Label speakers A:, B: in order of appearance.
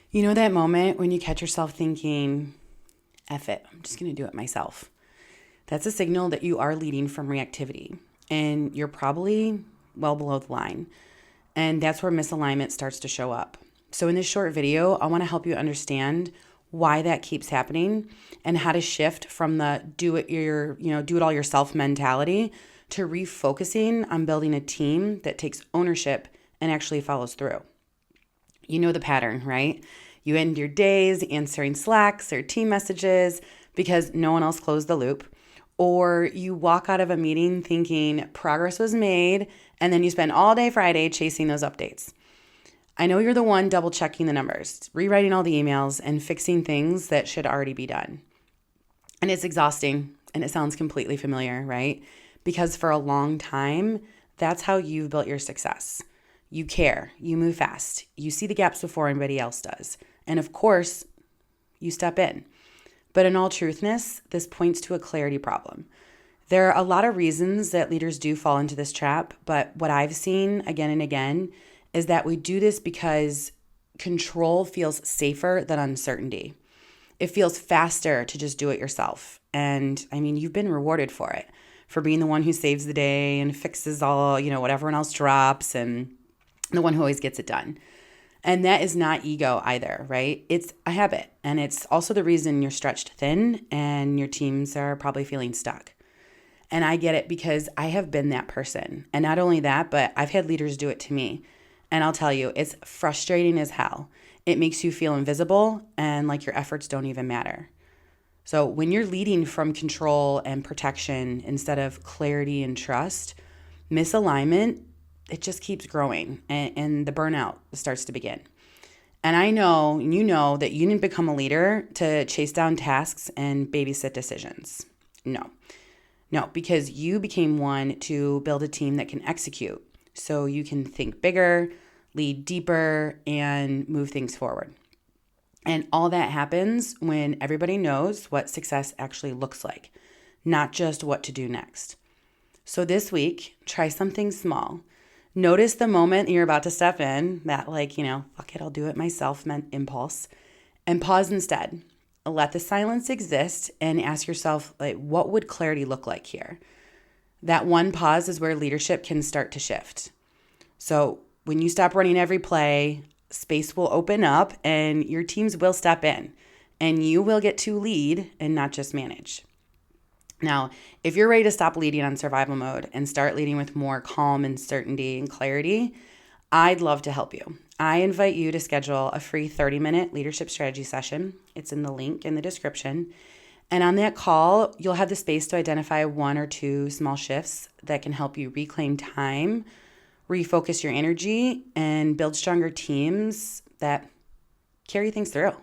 A: You know that moment when you catch yourself thinking, F it, I'm just going to do it myself. That's a signal that you are leading from reactivity and you're probably well below the line. And that's where misalignment starts to show up. So in this short video, I want to help you understand why that keeps happening and how to shift from the do it all yourself mentality to refocusing on building a team that takes ownership and actually follows through. You know the pattern, right? You end your days answering Slacks or team messages because no one else closed the loop. Or you walk out of a meeting thinking progress was made, and then you spend all day Friday chasing those updates. I know you're the one double checking the numbers, rewriting all the emails, and fixing things that should already be done. And it's exhausting, and it sounds completely familiar, right? Because for a long time, that's how you've built your success. You care, you move fast, you see the gaps before anybody else does. And of course, you step in. But in all truthness, this points to a clarity problem. There are a lot of reasons that leaders do fall into this trap, but what I've seen again and again is that we do this because control feels safer than uncertainty. It feels faster to just do it yourself. And I mean, you've been rewarded for it, for being the one who saves the day and fixes all, what everyone else drops and the one who always gets it done. And that is not ego either, right? It's a habit. And it's also the reason you're stretched thin and your teams are probably feeling stuck. And I get it because I have been that person. And not only that, but I've had leaders do it to me. And I'll tell you, it's frustrating as hell. It makes you feel invisible and like your efforts don't even matter. So when you're leading from control and protection instead of clarity and trust, misalignment, it just keeps growing and the burnout starts to begin. And I know, and you know, that you didn't become a leader to chase down tasks and babysit decisions. No, because you became one to build a team that can execute. So you can think bigger, lead deeper, and move things forward. And all that happens when everybody knows what success actually looks like, not just what to do next. So this week, try something small. Notice the moment you're about to step in, that fuck it, I'll do it myself meant impulse, and pause instead. Let the silence exist and ask yourself, what would clarity look like here? That one pause is where leadership can start to shift. So when you stop running every play, space will open up and your teams will step in and you will get to lead and not just manage. Now, if you're ready to stop leading on survival mode and start leading with more calm and certainty and clarity, I'd love to help you. I invite you to schedule a free 30-minute leadership strategy session. It's in the link in the description. And on that call, you'll have the space to identify one or two small shifts that can help you reclaim time, refocus your energy, and build stronger teams that carry things through.